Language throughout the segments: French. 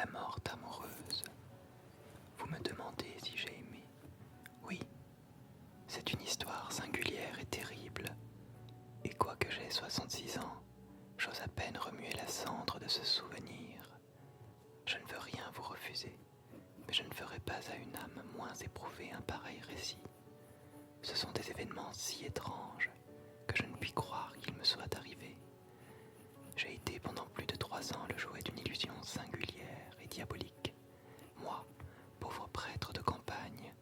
La morte amoureuse. Vous me demandez si j'ai aimé. Oui, c'est une histoire singulière et terrible. Et quoique j'aie 66 ans, j'ose à peine remuer la cendre de ce souvenir. Je ne veux rien vous refuser, mais je ne ferai pas à une âme moins éprouvée un pareil récit. Ce sont des événements si étranges que je ne puis croire qu'ils me soient arrivés. J'ai été pendant plus de 3 ans le jouet d'une illusion singulière et diabolique. Moi, pauvre prêtre de campagne,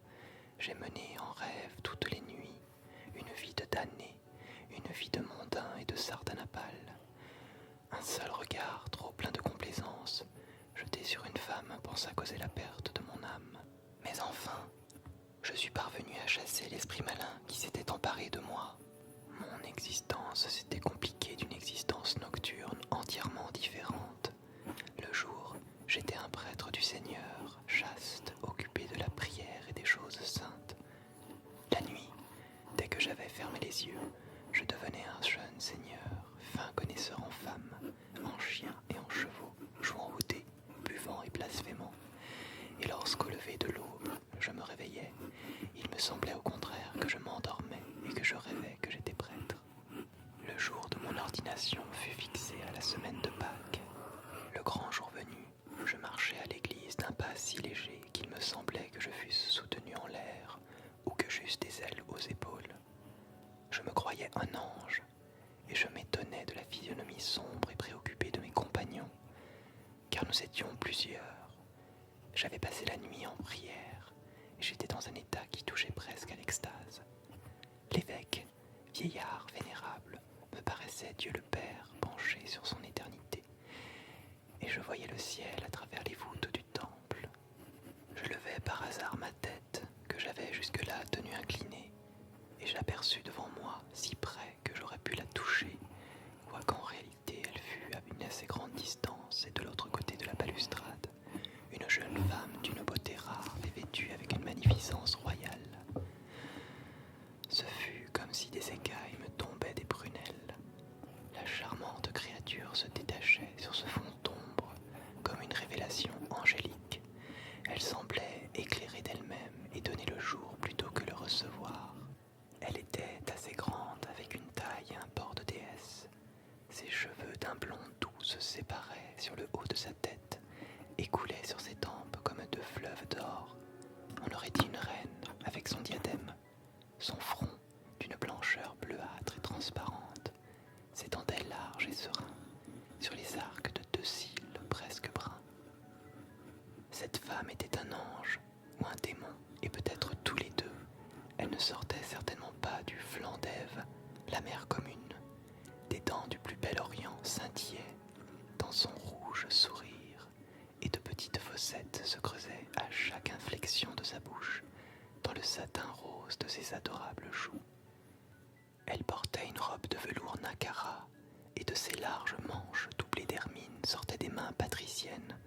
j'ai mené en rêve toutes les nuits une vie de damné, une vie de mondain et de sardanapale. Un seul regard, trop plein de complaisance, jeté sur une femme pensa causer la perte de mon âme. Mais enfin, je suis parvenu à chasser l'esprit malin qui s'était emparé de moi. Mon existence s'était compliquée d'une existence nocturne entièrement différente. Le jour, j'étais un prêtre du Seigneur, chaste, occupé de la prière et des choses saintes. La nuit, dès que j'avais fermé les yeux, je devenais un jeune seigneur, fin connaisseur en femmes, en chiens et en chevaux, jouant au dé, buvant et blasphémant. Et lorsqu'au lever de l'aube, je me réveillais, il me semblait au contraire que je m'endormais et que je rêvais que j'étais prêtre. Le jour de mon ordination fut fixé à la semaine de Pâques. Le grand jour venu, je marchais à l'église d'un pas si léger qu'il me semblait que je fusse soutenu en l'air ou que j'eusse des ailes aux épaules. Je me croyais un ange et je m'étonnais de la physionomie sombre et préoccupée de mes compagnons, car nous étions plusieurs. J'avais passé la nuit en prière et j'étais dans un état qui touchait presque à l'extase. L'évêque, vieillard vénérable, me paraissait Dieu le Père penché sur son éternité, et je voyais le ciel à travers les voûtes du temple. Je levai par hasard ma tête, que j'avais jusque-là tenue inclinée, et j'aperçus devant moi, si près que j'aurais pu la toucher, quoiqu'en réalité elle fût à une assez grande distance et de l'autre côté de la balustrade, une jeune femme d'une beauté rare et vêtue avec une magnificence royale. Ce fut comme si des écailles me tombaient des prunelles. La charmante créature se détachait sur ce fond d'ombre comme une révélation angélique. Elle semblait éclairer d'elle-même et donner le jour plutôt que le recevoir. Elle était assez grande, avec une taille et un port de déesse. Ses cheveux d'un blond doux se séparaient sur le haut de sa tête et coulaient sur ses tempes comme 2 fleuves d'or. On aurait dit une reine avec son diadème, son front d'une blancheur bleuâtre et transparente, ses dentelles larges et sereins, sur les arcs de 2 cils presque bruns. Cette femme était un ange ou un démon, et peut-être tous les deux. Elle ne sortait certainement pas du flanc d'Ève, la mère commune. Des dents du plus bel Orient scintillaient dans son rouge sourire, et de petites fossettes se creusaient à chaque inflexion de sa bouche, dans le satin rose de ses adorables joues. Elle portait une robe de velours nacara, et de ses larges manches doublées d'hermine sortaient des mains patriciennes,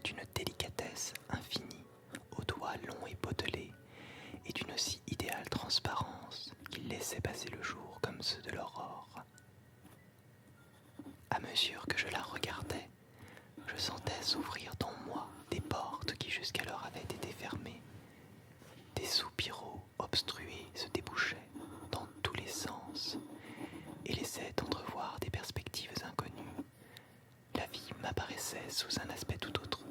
d'une délicatesse infinie, aux doigts longs et potelés, et d'une si idéale transparence qu'ils laissaient passer le jour comme ceux de l'aurore. À mesure que je la regardais, je sentais s'ouvrir dans moi des portes qui jusqu'alors avaient été fermées. Des soupiraux obstrués se débouchaient dans tous les sens et laissaient entrevoir des perspectives inconnues. La vie m'apparaissait sous un aspect tout autre.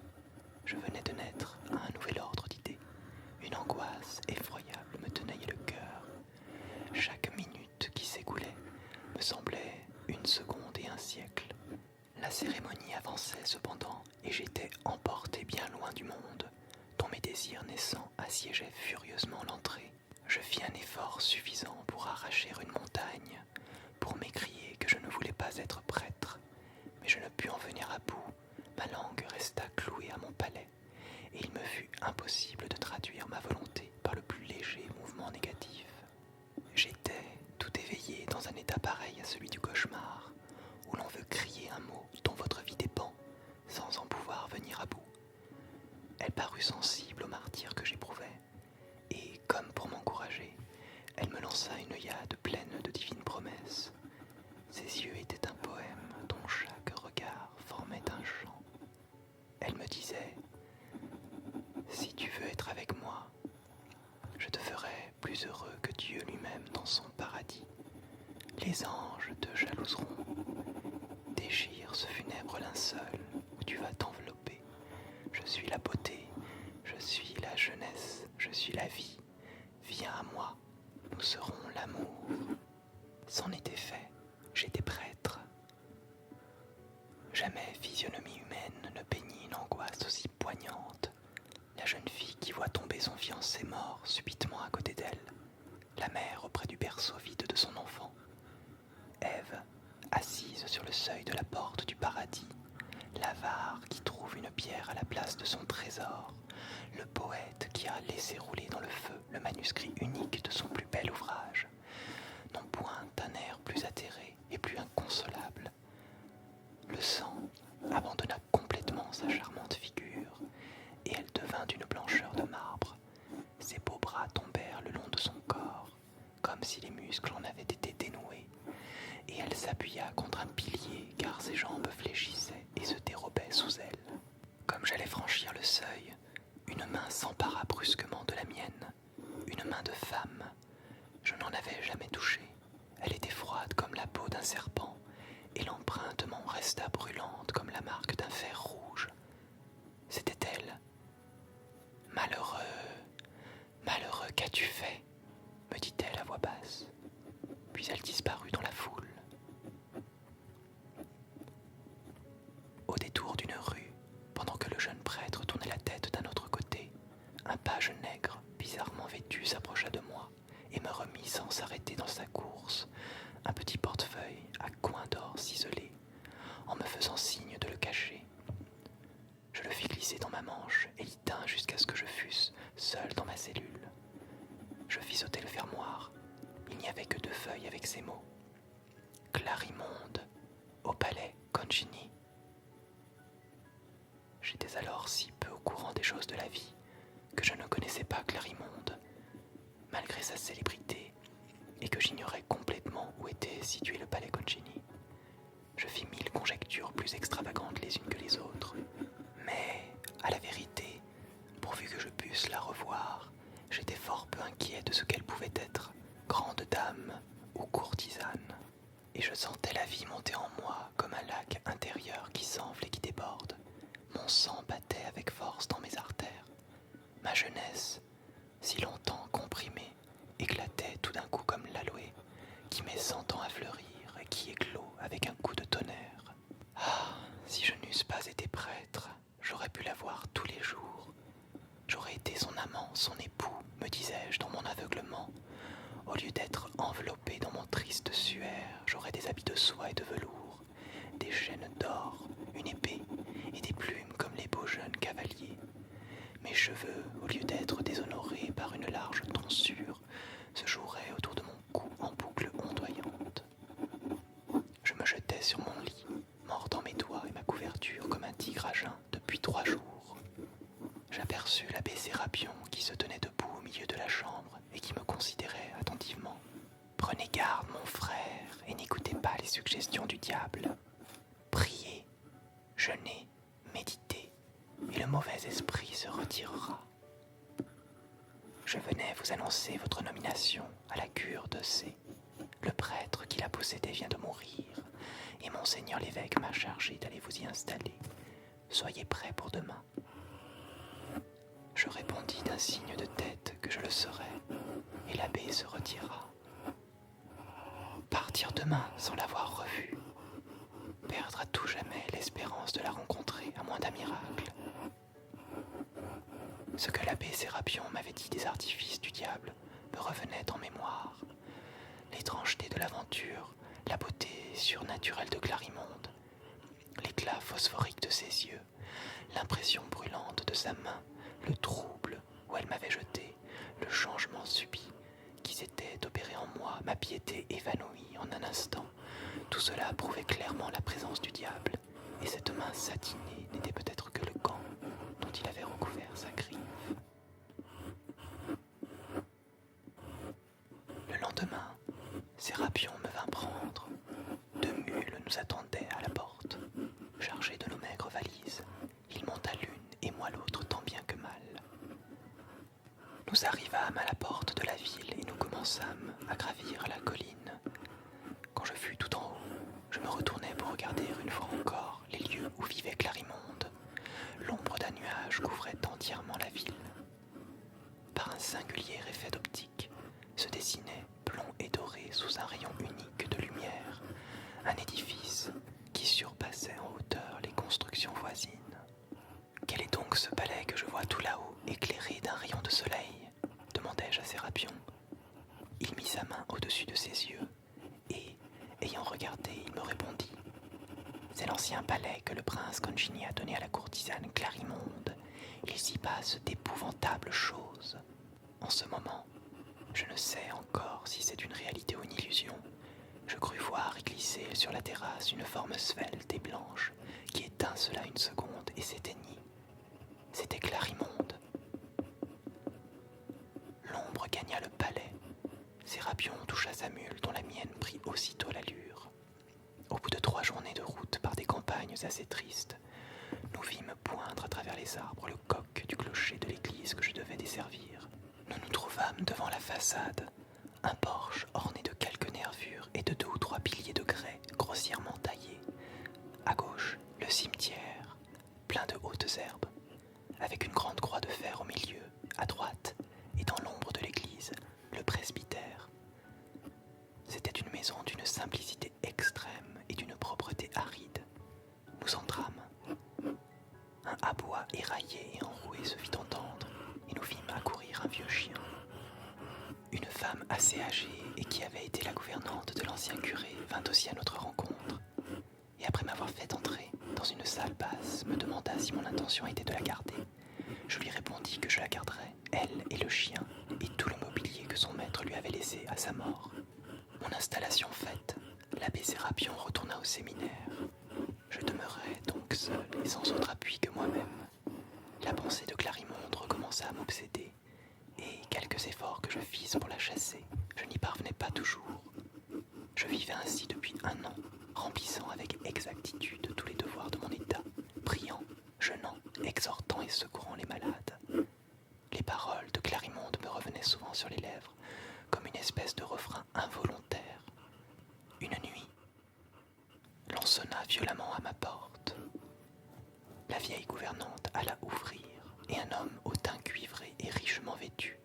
Je venais de naître à un nouvel ordre d'idées. Une angoisse effroyable me tenaillait le cœur. Chaque minute qui s'écoulait me semblait une seconde et un siècle. La cérémonie avançait cependant, et j'étais emporté bien loin du monde, dont mes désirs naissants assiégeaient furieusement l'entrée. Je fis un effort suffisant pour arracher une montagne, pour m'écrier que je ne voulais pas être prêtre, mais je ne pus en venir à bout. Ma langue resta clouée à mon palais, et il me fut impossible de traduire ma volonté par le plus léger mouvement négatif. J'étais tout éveillé dans un état pareil à celui du cauchemar, où l'on veut crier un mot dont votre vie dépend, sans en pouvoir venir à bout. Elle parut sensible au martyre que j'éprouvais, et, comme pour m'encourager, elle me lança une œillade pleine de divines promesses. Ses yeux étaient un poème dont chaque regard formait un chant. Elle me disait plus heureux que Dieu lui-même dans son paradis. Les anges te jalouseront. Déchire ce funèbre linceul où tu vas t'envelopper. Je suis la beauté, je suis la jeunesse, je suis la vie. Viens à moi, nous serons l'amour. C'en était fait, j'étais prêtre. Jamais physionomie humaine ne peignit une angoisse aussi poignante. La jeune fille qui voit tomber son fiancé mort subitement à côté d'elle. La mère auprès du berceau vide de son enfant. Ève, assise sur le seuil de la porte du paradis. L'avare qui trouve une pierre à la place de son trésor. Le poète qui a laissé rouler dans le feu le manuscrit unique de son plus bel ouvrage. Non point un air plus atterré et plus inconsolable. Le sang abandonna complètement sa charmante figure, et elle devint d'une blancheur de marbre. Ses beaux bras tombèrent le long de son corps, comme si les muscles en avaient été dénoués, et elle s'appuya contre un pilier car ses jambes fléchissaient et se dérobaient sous elle. Comme j'allais franchir le seuil, une main s'empara brusquement de la mienne, une main de femme. Je n'en avais jamais touché. Elle était froide comme la peau d'un serpent, et l'empreinte m'en resta brûlante comme la marque d'un fer rouge. C'était elle. « Malheureux, malheureux, qu'as-tu fait ?» me dit-elle à voix basse. Puis elle disparut dans la foule. Au détour d'une rue, pendant que le jeune prêtre tournait la tête d'un autre côté, un page nègre, bizarrement vêtu, s'approcha de moi et me remit sans s'arrêter dans sa course un petit portefeuille à coins d'or ciselés, en me faisant signe de le cacher. Je le fis glisser dans ma manche et l'y tins jusqu'à ce que je fusse seul dans ma cellule. Je fis sauter le fermoir. Il n'y avait que 2 feuilles avec ces mots. Clarimonde, au palais Concini. J'étais alors si peu au courant des choses de la vie que je ne connaissais pas Clarimonde, malgré sa célébrité, et que j'ignorais complètement où était situé le palais Concini. Je fis 1000 conjectures plus extravagantes les unes que les autres, mais, à la vérité, pourvu que je pusse la revoir, j'étais fort peu inquiet de ce qu'elle pouvait être, grande dame ou courtisane, et je sentais la vie monter en moi comme un lac intérieur qui s'enfle et qui déborde. Mon sang battait avec force dans mes artères. Ma jeunesse, si longtemps comprimée, éclatait tout d'un coup comme l'aloe, qui met 100 ans à fleurir et qui éclot avec un coup de tonnerre. Ah, si je n'eusse pas été prêtre, j'aurais pu la voir tous les jours. J'aurais été son amant, son époux, me disais-je dans mon aveuglement. Au lieu d'être enveloppé dans mon triste suaire, j'aurais des habits de soie et de velours, des chaînes d'or, une épée et des plumes comme les beaux jeunes cavaliers. Mes cheveux, au lieu d'être déshonorés par une large tonsure, se joueraient autour de mon cou en boucles ondoyantes. Je me jetais sur mon lit, mordant mes doigts et ma couverture comme un tigre à jeun depuis 3 jours. J'aperçus l'abbé Sérapion qui se tenait debout au milieu de la chambre et qui me considérait attentivement. « Prenez garde, mon frère, et n'écoutez pas les suggestions du diable. Priez, jeûnez, méditez, et le mauvais esprit se retirera. Je venais vous annoncer votre nomination à la cure de C. Le prêtre qui la possédait vient de mourir, et monseigneur l'évêque m'a chargé d'aller vous y installer. Soyez prêts pour demain. » Je répondis d'un signe de tête que je le serais, et l'abbé se retira. Partir demain sans l'avoir revue, perdre à tout jamais l'espérance de la rencontrer à moins d'un miracle. Ce que l'abbé Sérapion m'avait dit des artifices du diable me revenait en mémoire. L'étrangeté de l'aventure, la beauté surnaturelle de Clarimonde, l'éclat phosphorique de ses yeux, l'impression brûlante de sa main, le trouble où elle m'avait jeté, le changement subit qui s'était opéré en moi, ma piété évanouie en un instant. Tout cela prouvait clairement la présence du diable, et cette main satinée n'était peut-être que le gant dont il avait recouvert sa griffe. Le lendemain, Sérapion me vint prendre. 2 mules nous attendaient à la porte, chargées de nos maigres valises. Il monta l'une et moi l'autre tant bien que mal. Nous arrivâmes à la porte de la ville et nous commençâmes à gravir la colline. Quand je fus tout en haut, je me retournai pour regarder une fois encore les lieux où vivait Clarimonde. L'ombre d'un nuage couvrait entièrement la ville. Par un singulier effet d'optique, se dessinait, blond et doré sous un rayon unique de lumière, un édifice qui surpassait en hauteur les constructions voisines. Quel est donc ce palais que je vois tout là-haut, éclairé d'un rayon de soleil ? Demandai-je à Sérapion. Il mit sa main au-dessus de ses yeux, et, ayant regardé, il me répondit. C'est l'ancien palais que le prince Concini a donné à la courtisane Clarimonde. Il s'y passe d'épouvantables choses. En ce moment, je ne sais encore si c'est une réalité ou une illusion. Je crus voir y glisser sur la terrasse une forme svelte et blanche qui étincela une seconde et s'éteignit. C'était Clarimonde. L'ombre gagna le palais. Sérapion toucha sa mule dont la mienne prit aussitôt l'allure. Au bout de 3 journées de route par des campagnes assez tristes, nous vîmes poindre à travers les arbres le coq du clocher de l'église que je devais desservir. Nous nous trouvâmes devant la façade, un porche orné de quelques nervures et de 2 ou 3 piliers de grès grossièrement taillés. À gauche, le cimetière, plein de hautes herbes, avec une grande croix de fer au milieu, à droite, et dans l'ombre de l'église, le presbytère. C'était une maison d'une simplicité extrême et d'une propreté aride. Nous entrâmes. Un habois éraillé et enroué se fit entendre, et nous vîmes accourir un vieux chien. Une femme assez âgée et qui avait été la gouvernante de l'ancien curé vint aussi à notre rencontre, et après m'avoir fait entrer dans une salle basse, me demanda si mon intention était de la garder. Je lui répondis que je la garderais, elle et le chien, et tout le mobilier que son maître lui avait laissé à sa mort. Mon installation faite, l'abbé Sérapion retourna au séminaire. Je demeurai donc seul et sans autre appui que moi-même. La pensée de Clarimonde recommença à m'obséder, et quelques efforts que je fisse pour la chasser, je n'y parvenais pas toujours. Je vivais ainsi depuis 1 an, remplissant avec exactitude tous les devoirs de mon état, priant, jeûnant, exhortant et secourant les malades. Les paroles de Clarimonde me revenaient souvent sur les lèvres, comme une espèce de refrain involontaire. Une nuit, l'on sonna violemment à ma porte. La vieille gouvernante alla ouvrir, et un homme au teint cuivré et richement vêtu,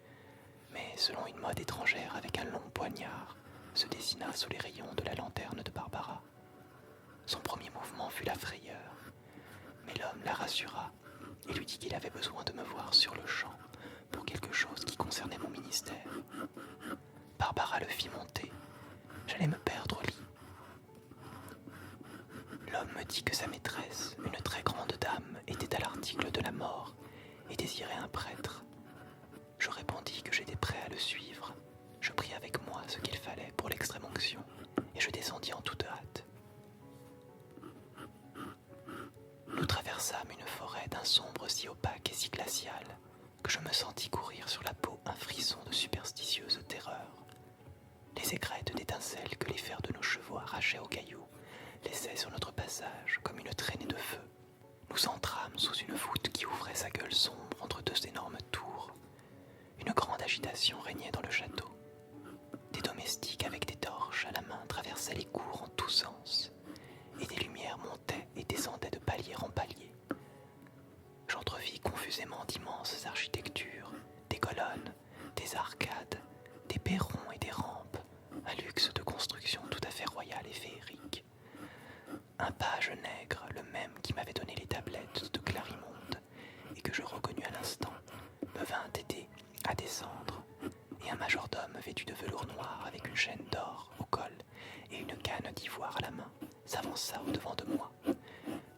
mais selon une mode étrangère avec un long poignard, se dessina sous les rayons de la lanterne de Barbara. Son premier mouvement fut la frayeur, mais l'homme la rassura et lui dit qu'il avait besoin de me voir sur le champ pour quelque chose qui concernait mon ministère. Barbara le fit monter. J'allais me perdre au lit. L'homme me dit que sa maîtresse, une très grande dame, était à l'article de la mort et désirait un prêtre. Je répondis que j'étais prêt à le suivre. Je pris avec moi ce qu'il fallait pour l'extrême-onction et je descendis en toute hâte. Nous traversâmes une forêt d'un sombre si opaque et si glacial que je me sentis courir sur la peau un frisson de superstitieuse terreur. Les aigrettes d'étincelles que les fers de nos chevaux arrachaient aux cailloux laissaient sur notre passage comme une traînée de feu. Nous entrâmes sous une voûte qui ouvrait sa gueule sombre entre 2 énormes tours. Une grande agitation régnait dans le château. Des domestiques avec des torches à la main traversaient les cours en tous sens, et des lumières montaient et descendaient de palier en palier. J'entrevis confusément d'immenses architectures, des colonnes, des arcades, des perrons et des rampes, un luxe de construction tout à fait royal et féerique. Un page nègre, le même qui m'avait donné les tablettes de Clarimonde, et que je reconnus à l'instant, me vint aider à descendre, et un majordome vêtu de velours noir avec une chaîne d'or au col et une canne d'ivoire à la main s'avança au-devant de moi.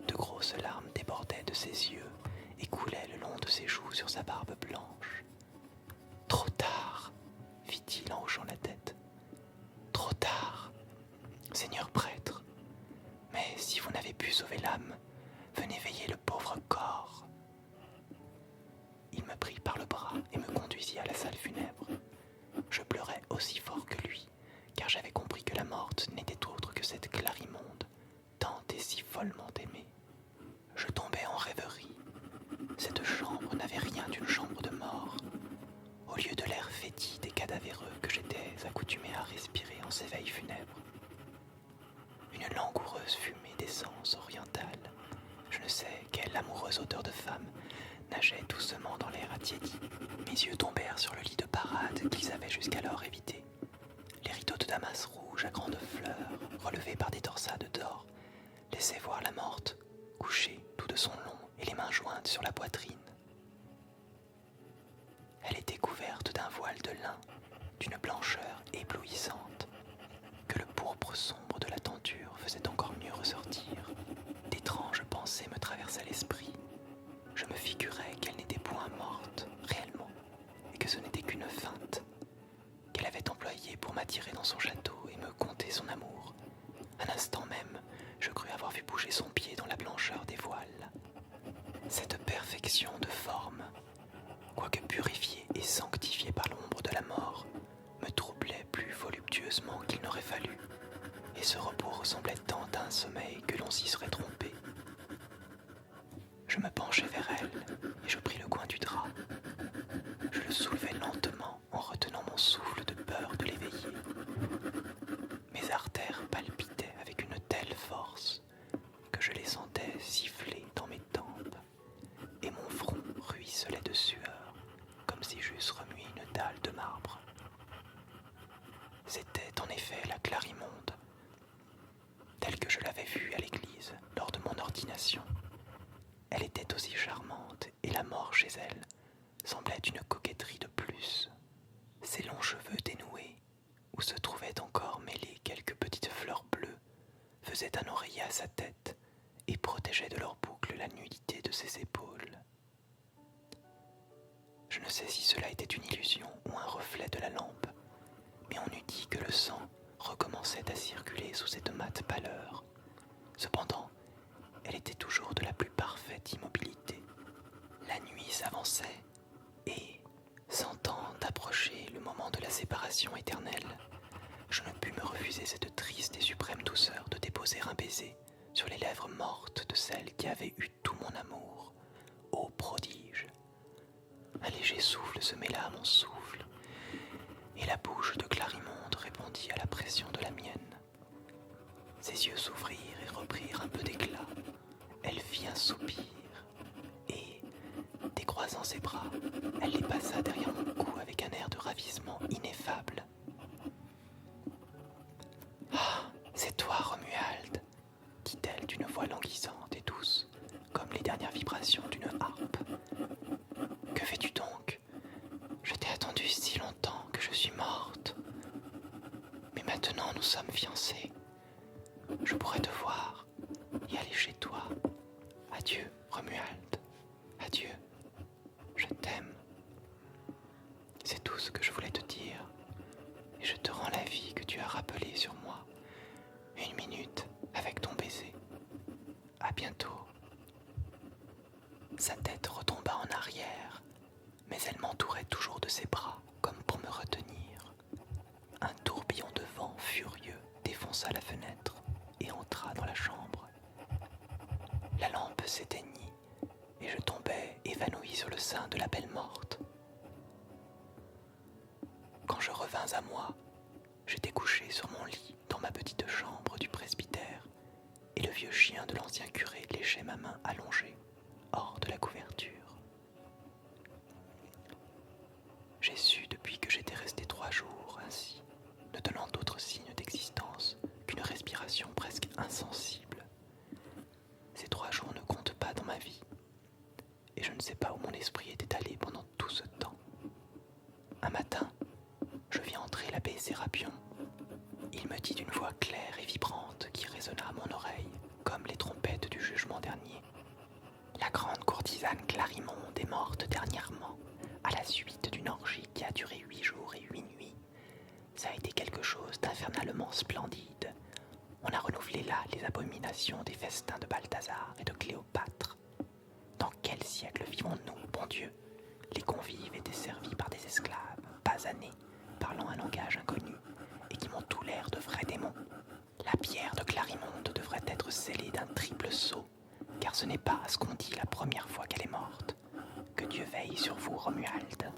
De grosses larmes débordaient de ses yeux et coulaient le long de ses joues sur sa barbe blanche. « Trop tard !» fit-il en hochant la tête. « Trop tard, Seigneur prêtre. Mais si vous n'avez pu sauver l'âme, venez veiller le pauvre corps. » Il me prit par le bras et me conduisit à la salle funèbre. Je pleurais aussi fort que lui, car j'avais compris que la morte n'était autre que cette Clarimonde, tant et si follement aimée. Je tombais en rêverie. Cette chambre n'avait rien d'une chambre de mort. Au lieu de l'air fétide et cadavéreux que j'étais vaporeuses odeurs de femmes nageaient doucement dans l'air attiédi. Mes yeux tombèrent sur le lit de parade qu'ils avaient jusqu'alors évité. Les rideaux de damas rouge à grandes fleurs, relevés par des torsades d'or, laissaient voir la morte, couchée tout de son long et les mains jointes sur la poitrine. Elle était couverte d'un voile de lin, d'une blancheur éblouissante, que le pourpre sombre de la tenture faisait encore mieux ressortir. D'étranges pensées me traversaient l'esprit. Je me figurais qu'elle n'était point morte, réellement, et que ce n'était qu'une feinte, qu'elle avait employée pour m'attirer dans son château et me conter son amour. Un instant même, je crus avoir vu bouger son pied dans la blancheur des voiles. Cette perfection de forme, quoique purifiée et sanctifiée par l'ombre de la mort, me troublait plus voluptueusement qu'il n'aurait fallu, et ce repos ressemblait tant à un sommeil que l'on s'y serait trompé. Je me penchai vers elle, et je pris le coin du drap. Je le soulevai lentement en retenant mon souffle de peur de l'éveiller. Mes artères palpitaient avec une telle force que je les sentais siffler dans mes tempes, et mon front ruisselait de sueur, comme si j'eusse remué une dalle de marbre. C'était en effet la Clarimonde, telle que je l'avais vue à l'église lors de mon ordination. Elle était aussi charmante, et la mort chez elle semblait une coquetterie de plus. Ses longs cheveux dénoués, où se trouvaient encore mêlées quelques petites fleurs bleues, faisaient un oreiller à sa tête et protégeaient de leurs boucles la nudité de ses épaules. Je ne sais si cela était une illusion ou un reflet de la lampe, mais on eût dit que le sang recommençait à circuler sous cette mate pâleur. Cependant, elle était toujours de la plus parfaite immobilité. La nuit s'avançait, et, sentant approcher le moment de la séparation éternelle, je ne pus me refuser cette triste et suprême douceur de déposer un baiser sur les lèvres mortes de celle qui avait eu tout mon amour. Ô prodige! Un léger souffle se mêla à mon souffle, et la bouche de Clarimonde répondit à la pression de la mienne. Ses yeux s'ouvrirent et reprirent un peu d'éclat. Elle fit un soupir, et, décroisant ses bras, elle les passa derrière mon cou avec un air de ravissement ineffable. « Ah, c'est toi, Romuald !» dit-elle d'une voix languissante et douce, comme les dernières vibrations d'une harpe. « Que fais-tu donc ? Je t'ai attendu si longtemps que je suis morte. Mais maintenant nous sommes fiancés. Je pourrais te voir et aller chez toi. Adieu, Romuald. Adieu. Je t'aime. C'est tout ce que je voulais te dire. Et je te rends la vie que tu as rappelée sur moi. Une minute avec ton baiser. À bientôt. » Sa tête retomba en arrière, mais elle m'entourait toujours de ses bras, comme pour me retenir. Un tourbillon de vent furieux défonça la fenêtre et entra dans la chambre. La lampe s'éteignit, et je tombai évanoui sur le sein de la belle morte. Quand je revins à moi, j'étais couché sur mon lit dans ma petite chambre du presbytère, et le vieux chien de l'ancien curé léchait ma main allongée, hors de la couverture. J'ai su depuis que j'étais resté 3 jours ainsi, ne donnant d'autres signes d'existence qu'une respiration presque insensible. Ces 3 jours ne comptent pas dans ma vie, et je ne sais pas où mon esprit était allé pendant tout ce temps. Un matin, je vis entrer l'abbé Sérapion. Il me dit d'une voix claire et vibrante qui résonna à mon oreille, comme les trompettes du jugement dernier. La grande courtisane Clarimonde est morte dernièrement, à la suite d'une orgie qui a duré 8 jours et 8 nuits. Ça a été quelque chose d'infernalement splendide. On a renouvelé là les abominations des festins de Balthazar et de Cléopâtre. Dans quel siècle vivons-nous, bon Dieu ? Les convives étaient servis par des esclaves, basanés, parlant un langage inconnu, et qui m'ont tout l'air de vrais démons. La pierre de Clarimonde devrait être scellée d'un triple sceau, car ce n'est pas à ce qu'on dit la première fois qu'elle est morte. Que Dieu veille sur vous, Romuald. »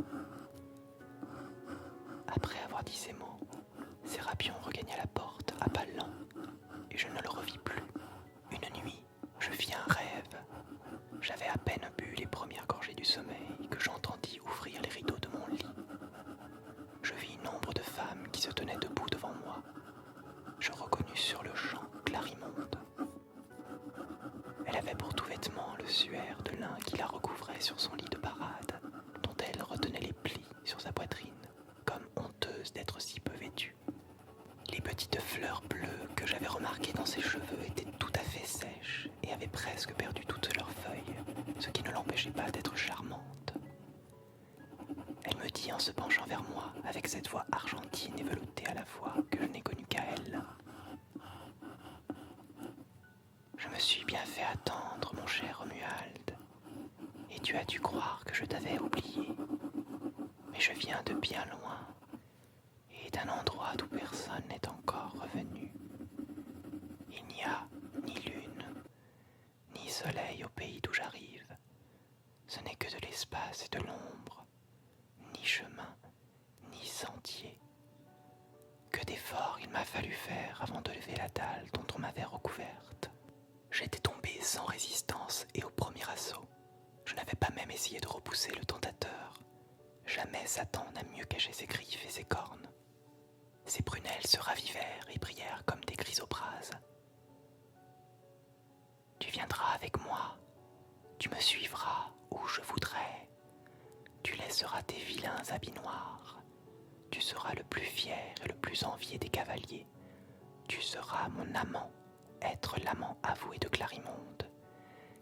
Après avoir dit ces mots, Sérapion regagna la porte à pas lents, et je ne le revis plus. Une nuit, je fis un rêve. J'avais à peine sur son lit de parade, dont elle retenait les plis sur sa poitrine, comme honteuse d'être si peu vêtue. Les petites fleurs bleues que j'avais remarquées dans ses cheveux étaient tout à fait sèches et avaient presque perdu toutes leurs feuilles, ce qui ne l'empêchait pas d'être charmante. Elle me dit en se penchant vers moi, avec cette voix argentine et veloutée à la fois que je n'ai connue qu'à elle. Je me suis bien fait attendre, mon cher Romuald, et tu as dû croire que je t'avais oublié. Mais je viens de bien loin, et d'un endroit d'où personne n'est encore revenu. Il n'y a ni lune, ni soleil au pays d'où j'arrive. Ce n'est que de l'espace et de l'ombre, ni chemin, ni sentier. Que d'efforts il m'a fallu faire avant de lever la dalle dont on m'avait recouverte. J'étais tombé sans résistance et au premier assaut. Je n'avais pas même essayé de repousser le tentateur. Jamais Satan n'a mieux caché ses griffes et ses cornes. Ses prunelles se ravivèrent et brillèrent comme des chrysoprases. Tu viendras avec moi, tu me suivras où je voudrais. Tu laisseras tes vilains habits noirs. Tu seras le plus fier et le plus envié des cavaliers. Tu seras mon amant, être l'amant avoué de Clarimonde,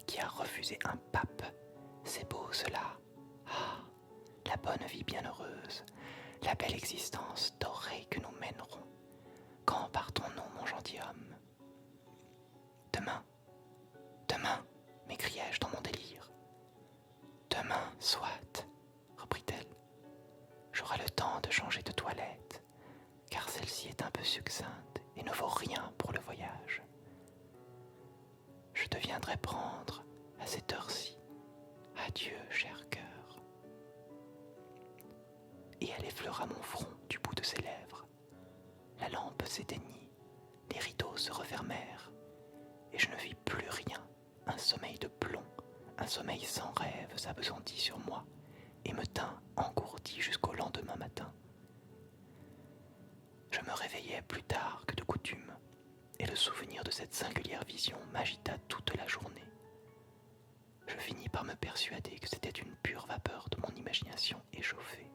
qui a refusé un pape. C'est beau cela. Ah, la bonne vie bienheureuse, la belle existence dorée que nous mènerons. Quand partons-nous, mon gentilhomme ? Demain, demain, m'écriai-je dans mon délire. Demain, soit, reprit-elle. J'aurai le temps de changer de toilette, car celle-ci est un peu succincte et ne vaut rien pour le voyage. Je te viendrai prendre à cette heure-ci. Adieu, cher cœur. Et elle effleura mon front du bout de ses lèvres. La lampe s'éteignit, les rideaux se refermèrent, et je ne vis plus rien. Un sommeil de plomb, un sommeil sans rêve s'appesantit sur moi et me tint engourdi jusqu'au lendemain matin. Je me réveillai plus tard que de coutume, et le souvenir de cette singulière vision m'agita toute la journée. Je finis par me persuader que c'était une pure vapeur de mon imagination échauffée.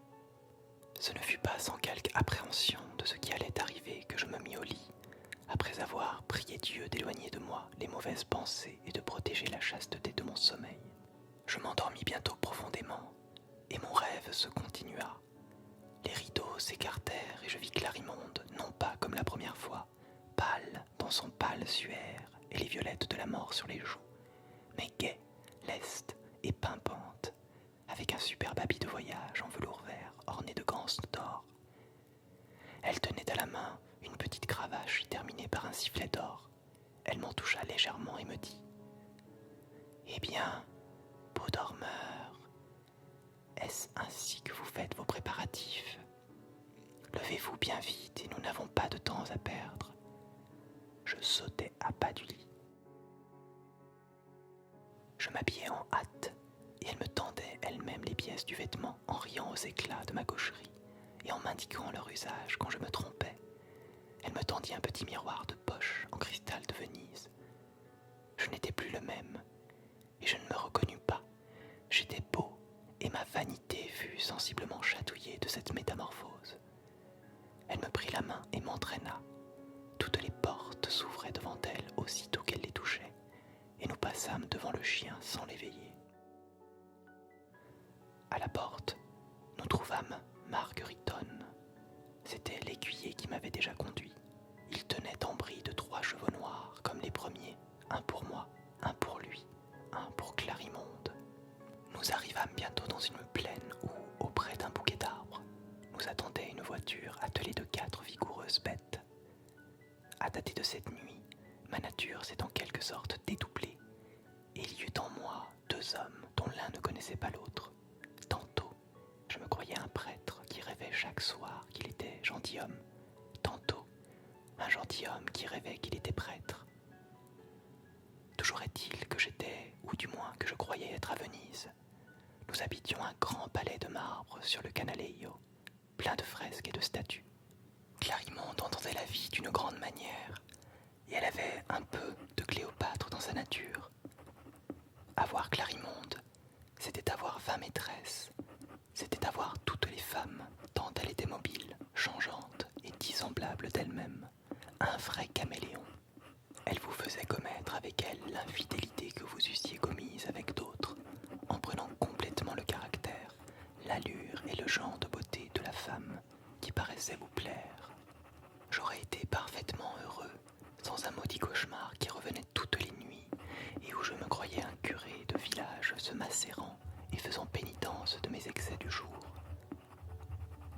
Ce ne fut pas sans quelque appréhension de ce qui allait arriver que je me mis au lit, après avoir prié Dieu d'éloigner de moi les mauvaises pensées et de protéger la chasteté de mon sommeil. Je m'endormis bientôt profondément, et mon rêve se continua. Les rideaux s'écartèrent et je vis Clarimonde, non pas comme la première fois, pâle dans son pâle suaire et les violettes de la mort sur les joues, mais gaie, leste et pimpante, avec un superbe habit de voyage en velours vert orné de ganses d'or. Elle tenait à la main une petite cravache terminée par un sifflet d'or. Elle m'en toucha légèrement et me dit « Eh bien, beau dormeur, est-ce ainsi que vous faites vos préparatifs ? Levez-vous bien vite et nous n'avons pas de temps à perdre. » Je sautai à pas du lit. Je m'habillai en hâte et elle me tendait elle-même les pièces du vêtement en riant aux éclats de ma gaucherie et en m'indiquant leur usage quand je me trompais. Elle me tendit un petit miroir de poche en cristal de Venise. Je n'étais plus le même et je ne me reconnus pas. J'étais beau et ma vanité fut sensiblement chatouillée de cette métamorphose. Elle me prit la main et m'entraîna. Toutes les portes s'ouvraient devant elle aussitôt qu'elle les touchait, et nous passâmes devant le chien sans l'éveiller. À la porte, nous trouvâmes Margueriton. C'était l'écuyer qui m'avait déjà conduit. Il tenait en bride 3 chevaux noirs comme les premiers, un pour moi, un pour lui, un pour Clarimonde. Nous arrivâmes bientôt dans une plaine où, auprès d'un bouquet d'arbres, nous attendait une voiture attelée de 4 vigoureuses bêtes. À dater de cette nuit, ma nature s'est en quelque sorte dédoublée, et il y eut en moi 2 hommes dont l'un ne connaissait pas l'autre. Tantôt, je me croyais un prêtre qui rêvait chaque soir qu'il était gentilhomme, tantôt un gentilhomme qui rêvait qu'il était prêtre. Toujours est-il que j'étais, ou du moins que je croyais être à Venise. Nous habitions un grand palais de marbre sur le Canaleio, plein de fresques et de statues. Clarimonde entendait la vie d'une grande manière, et elle avait un peu de Cléopâtre dans sa nature. Avoir Clarimonde, c'était avoir sa maîtresse, c'était avoir toutes les femmes, tant elle était mobile, changeante et dissemblable d'elle-même, un vrai caméléon. Elle vous faisait commettre avec elle l'infidélité que vous eussiez commise avec d'autres, en prenant complètement le caractère, l'allure et le genre de beauté de la femme qui paraissait vous plaire. J'aurais été parfaitement heureux, sans un maudit cauchemar qui revenait toutes les nuits, et où je me croyais un curé de village se macérant et faisant pénitence de mes excès du jour.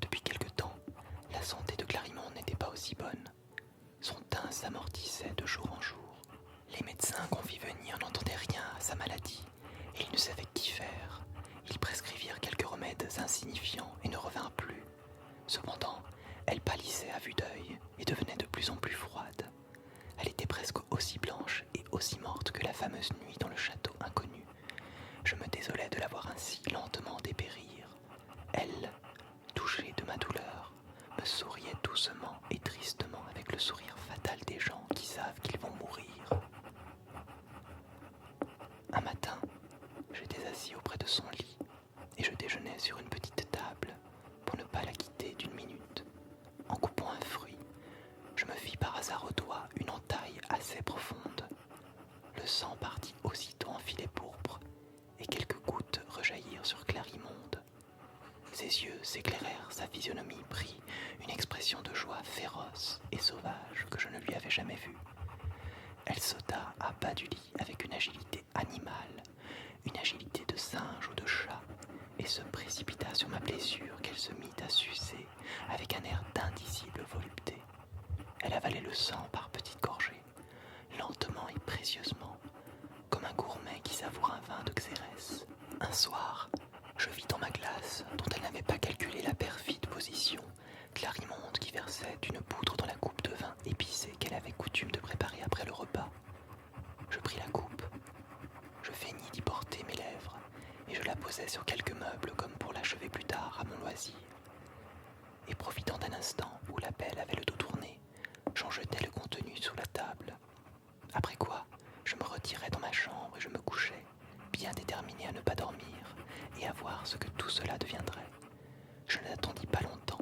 Depuis quelque temps, la santé de Clarimonde n'était pas aussi bonne. Son teint s'amortissait de jour en jour. Les médecins qu'on fit venir n'entendaient rien à sa maladie, et ils ne savaient qu'y faire. Ils prescrivirent quelques remèdes insignifiants et ne revinrent plus. Cependant, elle pâlissait à vue d'œil et devenait de plus en plus froide. Elle était presque aussi blanche et aussi morte que la fameuse nuit dans le château inconnu. Je me désolais de la voir ainsi lentement dépérir. Elle, touchée de ma douleur, me souriait doucement et tristement avec le sourire fatal des gens qui savent qu'ils vont mourir. Un matin, j'étais assis auprès de son lit et je déjeunais sur une petite table pour ne pas la quitter d'une minute. En coupant un fruit, je me fis par hasard au doigt une entaille assez profonde. Le sang partit aussitôt en filets pourpres et quelques gouttes rejaillirent sur Clarimonde. Ses yeux s'éclairèrent, sa physionomie prit une expression de joie féroce et sauvage que je ne lui avais jamais vue. Elle sauta à bas du lit avec une agilité animale, une agilité de singe ou de chat, et se précipita sur ma blessure qu'elle se mit à sucer avec un air d'indicible volupté. Elle avalait le sang par petites gorgées, lentement et précieusement, comme un gourmet qui savoure un vin de Xérès. Un soir, je vis dans ma glace, dont elle n'avait pas calculé la perfide position, Clarimonde qui versait une poudre dans la coupe de vin épicé qu'elle avait coutume de préparer après le repas. Je pris la coupe, je feignis d'y porter mes lèvres, et je la posai sur quelques meubles comme pour l'achever plus tard à mon loisir. Et profitant d'un instant où la belle avait le dos tourné, j'en jetai le contenu sous la table. Après quoi, je me retirai dans ma chambre et je me couchai, bien déterminé à ne pas dormir et à voir ce que tout cela deviendrait. Je n'attendis pas longtemps.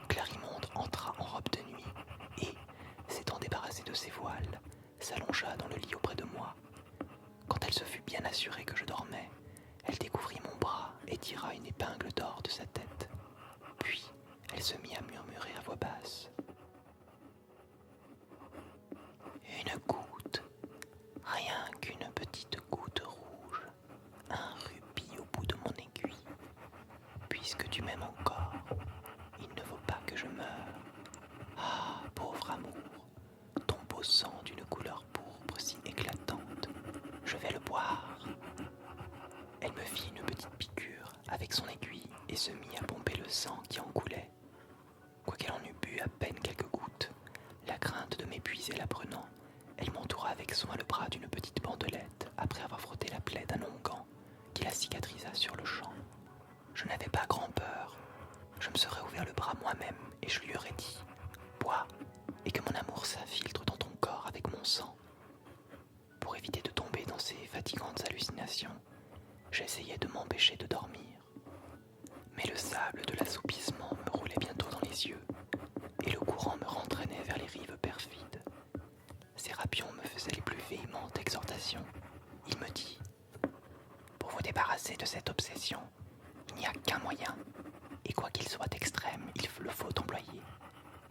Clarimonde entra en robe de nuit et, s'étant débarrassée de ses voiles, s'allongea dans le lit auprès de moi. Quand elle se fut bien assurée que je dormais, elle découvrit mon bras et tira une épingle d'or de sa tête. Puis, elle se mit à murmurer à voix basse. Une goutte, rien qu'une petite goutte rouge, un rubis au bout de mon aiguille. Puisque tu m'aimes encore, il ne faut pas que je meure. Ah, pauvre amour, ton beau sang d'une couleur pourpre si éclatante, je vais le boire. Elle me fit une petite piqûre avec son aiguille et se mit à pomper le sang qui en coulait. Quoiqu'elle en eût bu à peine quelques gouttes, la crainte de m'épuiser la prenant, elle m'entoura avec soin le bras d'une petite bandelette après avoir frotté la plaie d'un onguent qui la cicatrisa sur le champ. Je n'avais pas grand peur. Je me serais ouvert le bras moi-même et je lui aurais dit « Bois et que mon amour s'infiltre dans ton corps avec mon sang. » Pour éviter de tomber dans ces fatigantes hallucinations, j'essayais de m'empêcher de dormir. Mais le sable de l'assoupissement me roulait bientôt dans les yeux et le courant me rentraînait vers les rives perfides. Sérapion me faisait les plus véhémentes exhortations. Il me dit « Pour vous débarrasser de cette obsession, il n'y a qu'un moyen, et quoi qu'il soit extrême, il le faut employer.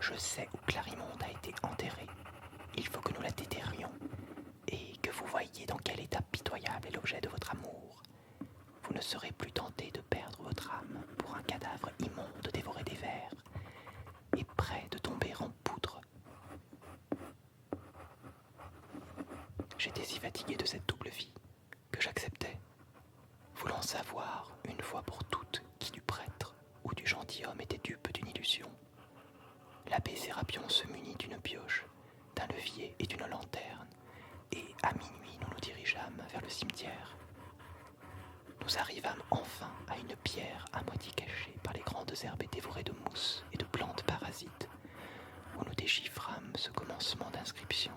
Je sais où Clarimonde a été enterrée. Il faut que nous la déterrions, et que vous voyiez dans quel état pitoyable est l'objet de votre amour. Vous ne serez plus tenté de perdre votre âme pour un cadavre immonde dévoré des vers, et prêt de tomber en poudre. » J'étais si fatigué de cette double vie que j'acceptais, voulant savoir, une fois pour toutes, qui du prêtre ou du gentilhomme était dupe d'une illusion. L'abbé Sérapion se munit d'une pioche, d'un levier et d'une lanterne, et à minuit nous nous dirigeâmes vers le cimetière. Nous arrivâmes enfin à une pierre à moitié cachée par les grandes herbes dévorées de mousse et de plantes parasites, où nous déchiffrâmes ce commencement d'inscription.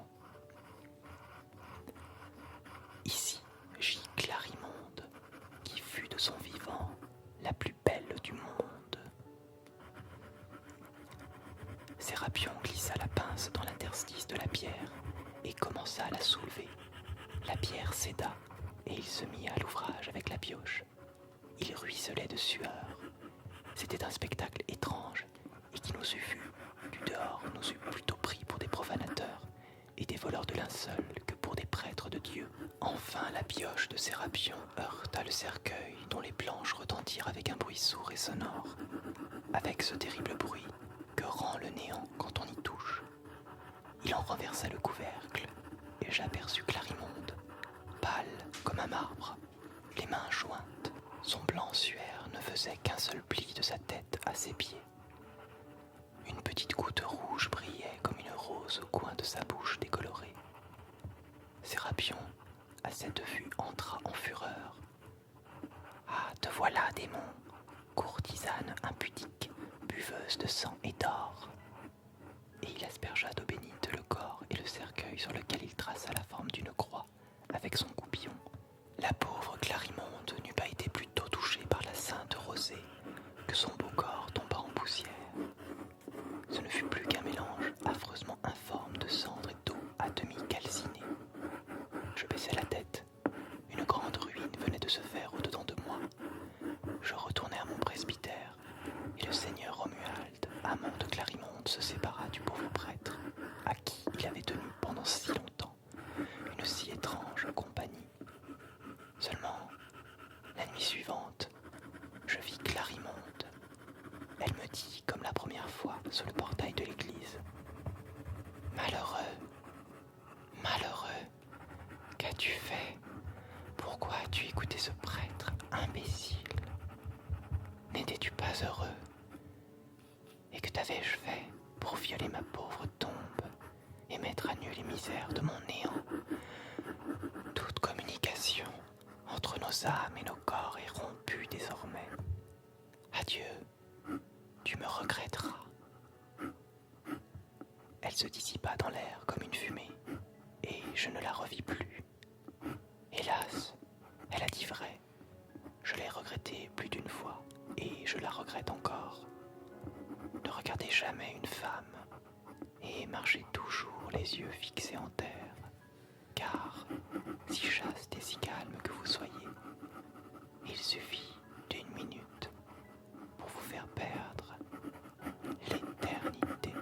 Ici gît Clarimonde, qui fut de son vivant pince dans l'interstice de la pierre et commença à la soulever. La pierre céda et il se mit à l'ouvrage avec la pioche. Il ruisselait de sueur. C'était un spectacle étrange et qui nous eût vus du dehors nous eût plutôt pris pour des profanateurs et des voleurs de linceul que pour des prêtres de Dieu. Enfin, la pioche de Sérapion heurta le cercueil dont les planches retentirent avec un bruit sourd et sonore, avec ce terrible bruit que rend le néant quand on y touche. Il en renversa le couvercle et j'aperçus Clarimonde, pâle comme un marbre, les mains jointes. Son blanc suaire ne faisait qu'un seul pli de sa tête à ses pieds. Une petite goutte rouge brillait comme une rose au coin de sa bouche décolorée. Sérapion, à cette vue, entra en fureur. « Ah, te voilà, démon, courtisane impudique, buveuse de sang et d'or !» Et il aspergea d'eau bénite le corps et le cercueil sur lequel il traça la forme d'une croix avec son goupillon. La pauvre Clarimonde n'eût pas été plus tôt touchée par la sainte rosée que son beau corps tomba en poussière. Ce ne fut plus qu'un mélange affreusement informe de cendres et d'eau à demi calcinée. Je baissai la tête. Une grande ruine venait de se faire au-dedans de moi. Je retournai à mon presbytère et le seigneur Romuald, amant de Clarimonde, se sépara du pauvre prêtre, à qui il avait tenu pendant si longtemps une si étrange compagnie. Seulement, la nuit suivante, je vis Clarimonde. Elle me dit, comme la première fois, sous le portail de l'église: « Malheureux, malheureux, qu'as-tu fait? Pourquoi as-tu écouté ce prêtre imbécile? N'étais-tu pas heureux? Et que t'avais-je fait pour violer ma pauvre tombe et mettre à nu les misères de mon néant? Toute communication entre nos âmes et nos corps est rompue désormais. Adieu, tu me regretteras. » Elle se dissipa dans l'air comme une fumée, et je ne la revis plus. Hélas, elle a dit vrai. Je l'ai regrettée plus d'une fois, et je la regrette encore. Ne regardez jamais une femme, et marchez toujours les yeux fixés en terre, car, si chaste et si calme que vous soyez, il suffit d'une minute pour vous faire perdre l'éternité.